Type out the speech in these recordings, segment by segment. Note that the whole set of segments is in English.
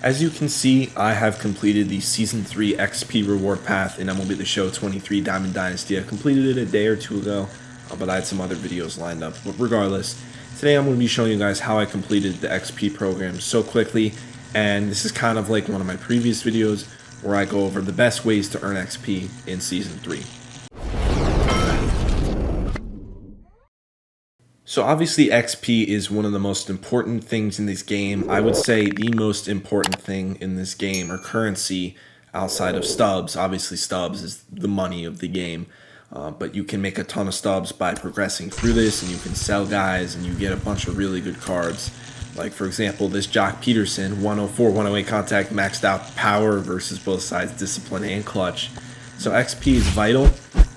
As you can see, I have completed the Season 3 XP reward path in MLB The Show 23 Diamond Dynasty. I completed it a day or two ago, but I had some other videos lined up. But regardless, today I'm going to be showing you guys how I completed the XP program so quickly, and this is kind of like one of my previous videos where I go over the best ways to earn XP in Season 3. So obviously XP is one of the most important things in this game. I would say the most important thing in this game, or currency, outside of stubs. Obviously stubs is the money of the game, but you can make a ton of stubs by progressing through this, and you can sell guys and you get a bunch of really good cards. Like for example, this Jock Peterson, 104, 108 contact, maxed out power versus both sides, discipline and clutch. So XP is vital,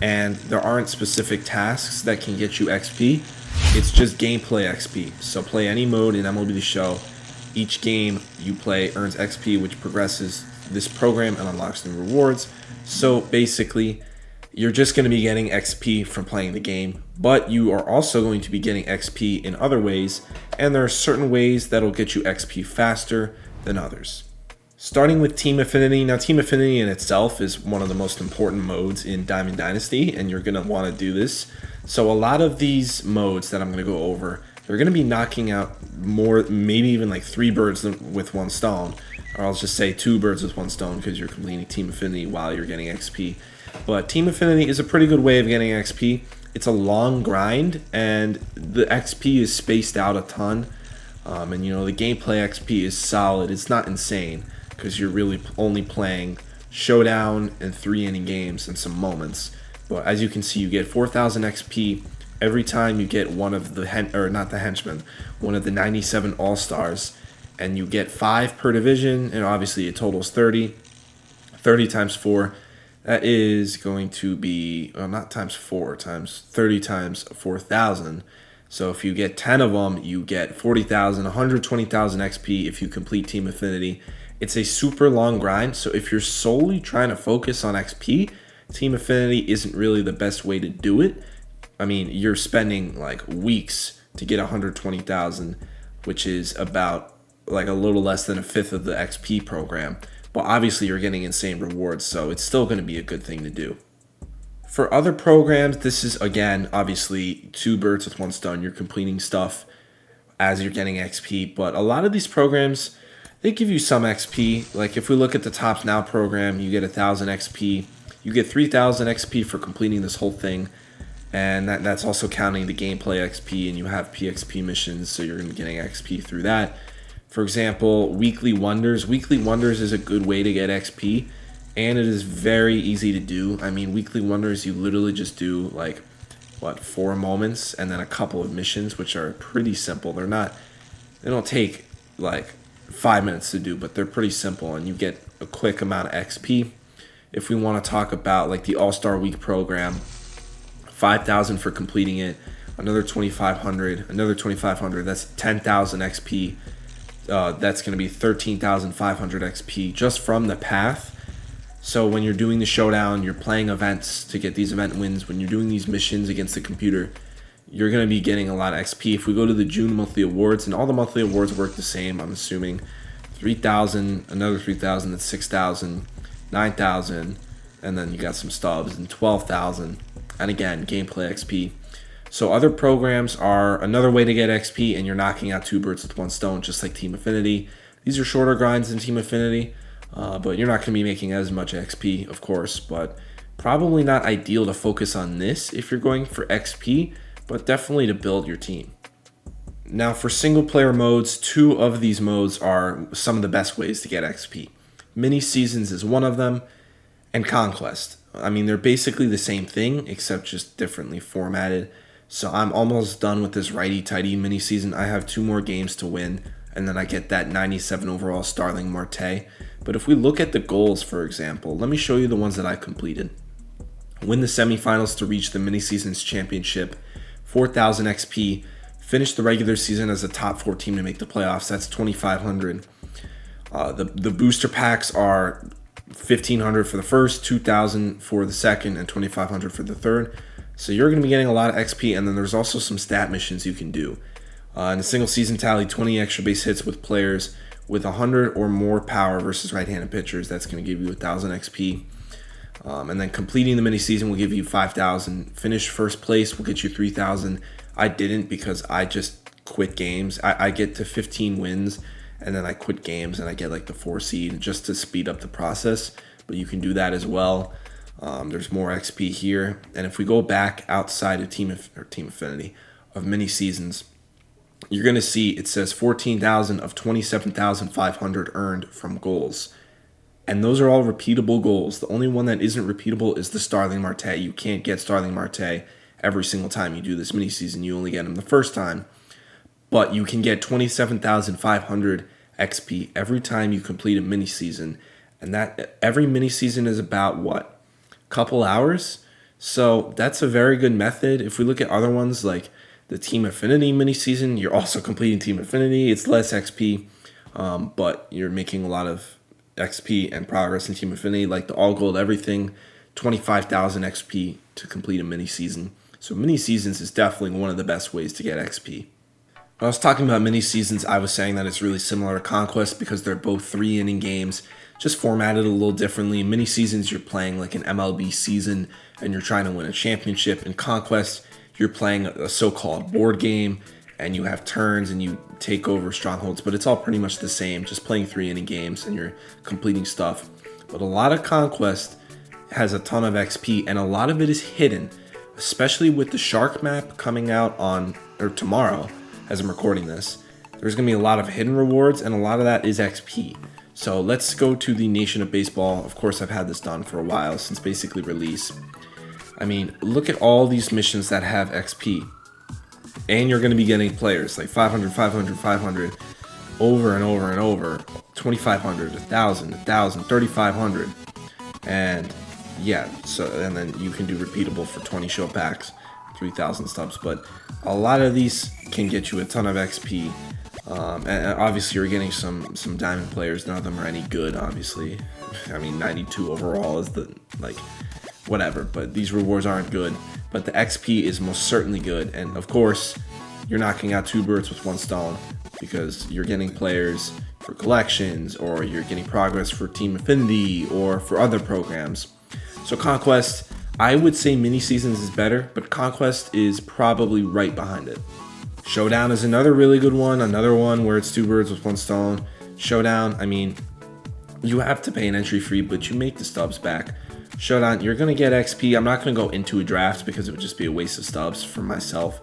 and there aren't specific tasks that can get you XP. It's just gameplay XP. So play any mode in MLB The Show. Each game you play earns XP, which progresses this program and unlocks new rewards. So basically, you're just going to be getting XP from playing the game, but you are also going to be getting XP in other ways, and there are certain ways that'll get you XP faster than others. Starting with Team Affinity. Now, Team Affinity in itself is one of the most important modes in Diamond Dynasty, and you're going to want to do this. So a lot of these modes that I'm going to go over, they're going to be knocking out more, maybe even like 3 birds with 1 stone. Or I'll just say 2 birds with 1 stone because you're completing Team Affinity while you're getting XP. But Team Affinity is a pretty good way of getting XP. It's a long grind, and the XP is spaced out a ton. And you know, the gameplay XP is solid. It's not insane because you're really only playing showdown and 3-inning games and some moments. But as you can see, you get 4,000 XP every time you get one of the one of the 97 All-Stars, and you get 5 per division, and obviously it totals 30. 30 times 4, that is going to be, well, not times 4, times 30 times 4,000. So if you get 10 of them, you get 40,000, 120,000 XP if you complete Team Affinity. It's a super long grind, so if you're solely trying to focus on XP, Team Affinity isn't really the best way to do it. I mean, you're spending like weeks to get 120,000, which is about like a little less than a fifth of the XP program. But obviously you're getting insane rewards, so it's still going to be a good thing to do. For other programs, this is, again, obviously 2 birds with 1 stone. You're completing stuff as you're getting XP, but a lot of these programs, they give you some XP. Like if we look at the Tops Now program, you get 1,000 XP. You get 3,000 XP for completing this whole thing, and that's also counting the gameplay XP, and you have PXP missions, so you're going to be getting XP through that. For example, Weekly Wonders. Weekly Wonders is a good way to get XP, and it is very easy to do. I mean, Weekly Wonders, you literally just do like, 4 moments, and then a couple of missions, which are pretty simple. They don't take like 5 minutes to do, but they're pretty simple, and you get a quick amount of XP. If we want to talk about like the All-Star Week program, 5,000 for completing it, another 2,500, another 2,500, that's 10,000 XP. That's going to be 13,500 XP just from the path. So when you're doing the showdown, you're playing events to get these event wins. When you're doing these missions against the computer, you're going to be getting a lot of XP. If we go to the June monthly awards, and all the monthly awards work the same, I'm assuming 3,000, another 3,000, that's 6,000. 9,000, and then you got some stubs, and 12,000, and again, gameplay XP. So other programs are another way to get XP, and you're knocking out 2 birds with 1 stone, just like Team Affinity. These are shorter grinds than Team Affinity, but you're not going to be making as much XP, of course, but probably not ideal to focus on this if you're going for XP, but definitely to build your team. Now for single player modes, 2 of these modes are some of the best ways to get XP. Mini Seasons is one of them, and Conquest. I mean, they're basically the same thing, except just differently formatted. So I'm almost done with this righty-tighty mini season. I have 2 more games to win, and then I get that 97 overall Starling Marte. But if we look at the goals, for example, let me show you the ones that I completed. Win the semifinals to reach the mini seasons championship, 4,000 XP. Finish the regular season as a top 4 team to make the playoffs. That's 2,500. The booster packs are 1,500 for the first, 2,000 for the second, and 2,500 for the third. So you're going to be getting a lot of XP, and then there's also some stat missions you can do. In a single season tally, 20 extra base hits with players with 100 or more power versus right-handed pitchers. That's going to give you 1,000 XP. And then completing the mini season will give you 5,000. Finish first place will get you 3,000. I didn't because I just quit games. I get to 15 wins and then I quit games and I get like the 4 seed just to speed up the process. But you can do that as well. There's more XP here. And if we go back outside of Team Affinity of mini seasons, you're going to see it says 14,000 of 27,500 earned from goals. And those are all repeatable goals. The only one that isn't repeatable is the Starling Marte. You can't get Starling Marte every single time you do this mini season. You only get him the first time. But you can get 27,500 XP every time you complete a mini season. And that every mini season is about what? A couple hours? So that's a very good method. If we look at other ones like the Team Affinity mini season, you're also completing Team Affinity. It's less XP, but you're making a lot of XP and progress in Team Affinity, like the All Gold Everything, 25,000 XP to complete a mini season. So mini seasons is definitely one of the best ways to get XP. When I was talking about mini seasons, I was saying that it's really similar to Conquest because they're both 3-inning games, just formatted a little differently. In mini seasons, you're playing like an MLB season and you're trying to win a championship. In Conquest, you're playing a so-called board game and you have turns and you take over strongholds, but it's all pretty much the same, just playing 3-inning games and you're completing stuff. But a lot of Conquest has a ton of XP and a lot of it is hidden, especially with the Shark map coming out tomorrow as I'm recording this. There's going to be a lot of hidden rewards and a lot of that is XP. So let's go to the Nation of Baseball. Of course, I've had this done for a while, since basically release. I mean, look at all these missions that have XP. And you're going to be getting players like 500, 500, 500 over and over and over. 2,500, 1,000, 1,000, 3,500. And yeah, and then you can do repeatable for 20 show packs, 3,000 stubs. But a lot of these can get you a ton of XP. And obviously you're getting some diamond players. None of them are any good, obviously. I mean, 92 overall is whatever, but these rewards aren't good. But the XP is most certainly good. And of course, you're knocking out 2 birds with 1 stone because you're getting players for collections or you're getting progress for Team Affinity or for other programs. So Conquest, I would say mini seasons is better, but Conquest is probably right behind it. Showdown is another really good one, another one where it's 2 birds with 1 stone. Showdown, I mean, you have to pay an entry fee, but you make the stubs back. Showdown, you're going to get XP. I'm not going to go into a draft because it would just be a waste of stubs for myself.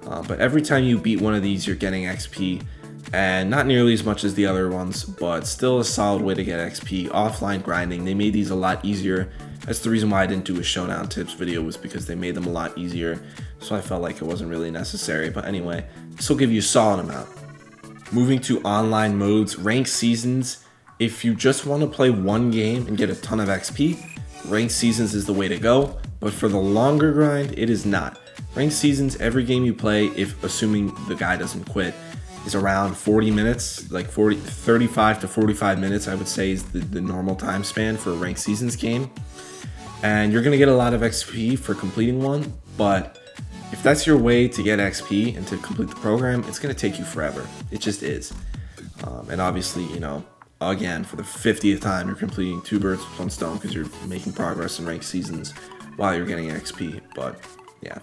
But every time you beat one of these, you're getting XP. And not nearly as much as the other ones, but still a solid way to get XP. Offline grinding, they made these a lot easier. That's the reason why I didn't do a Showdown tips video, was because they made them a lot easier. So I felt like it wasn't really necessary. But anyway, this will give you a solid amount. Moving to online modes, ranked seasons. If you just want to play one game and get a ton of XP, ranked seasons is the way to go. But for the longer grind, it is not. Ranked seasons, every game you play, if assuming the guy doesn't quit, is around 40 minutes, like 35 to 45 minutes, I would say is the normal time span for a ranked seasons game. And you're going to get a lot of XP for completing one, but if that's your way to get XP and to complete the program, it's going to take you forever. It just is. And obviously, again, for the 50th time, you're completing 2 birds with 1 stone because you're making progress in ranked seasons while you're getting XP. But yeah.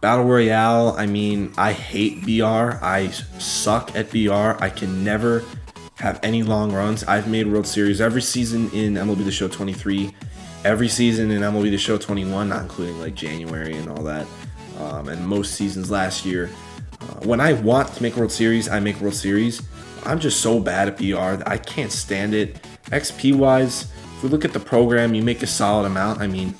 Battle Royale, I mean, I hate BR. I suck at BR. I can never have any long runs. I've made World Series every season in MLB The Show 23, every season in MLB The Show 21, not including like January and all that, and most seasons last year. When I want to make World Series, I make World Series. I'm just so bad at BR that I can't stand it. XP-wise, if we look at the program, you make a solid amount. I mean,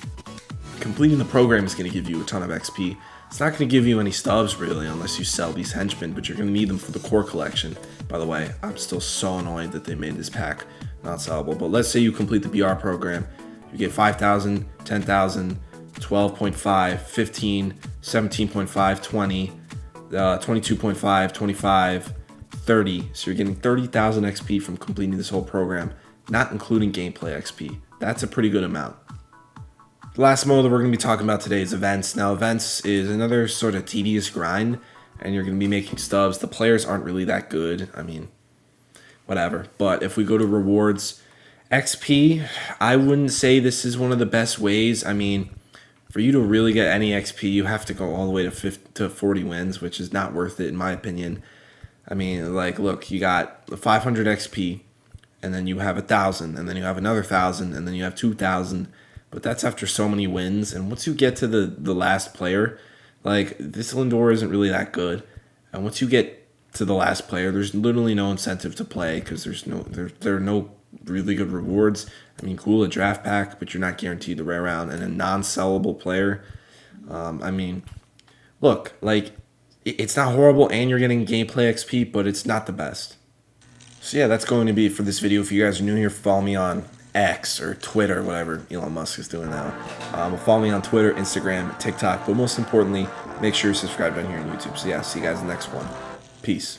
completing the program is going to give you a ton of XP. It's not going to give you any stubs, really, unless you sell these henchmen, but you're going to need them for the core collection. By the way, I'm still so annoyed that they made this pack not sellable. But let's say you complete the BR program. You get 5,000, 10,000, 12.5, 15, 17.5, 20, 22.5, 25, 30. So you're getting 30,000 XP from completing this whole program, not including gameplay XP. That's a pretty good amount. The last mode that we're going to be talking about today is events. Now, events is another sort of tedious grind, and you're going to be making stubs. The players aren't really that good. I mean, whatever. But if we go to rewards, XP, I wouldn't say this is one of the best ways. I mean, for you to really get any XP, you have to go all the way to 40 wins, which is not worth it in my opinion. I mean, like, look, you got 500 XP, and then you have 1,000, and then you have another 1,000, and then you have 2,000. But that's after so many wins. And once you get to the last player, like, this Lindor isn't really that good. And once you get to the last player, there's literally no incentive to play because there are no really good rewards. I mean, cool, a draft pack, but you're not guaranteed the rare round. And a non-sellable player, I mean, look, like, it's not horrible, and you're getting gameplay XP, but it's not the best. So yeah, that's going to be it for this video. If you guys are new here, follow me on X or Twitter, whatever Elon Musk is doing now. Follow me on Twitter, Instagram, TikTok, but most importantly, make sure you're subscribed down here on YouTube. So yeah, see you guys in the next one. Peace.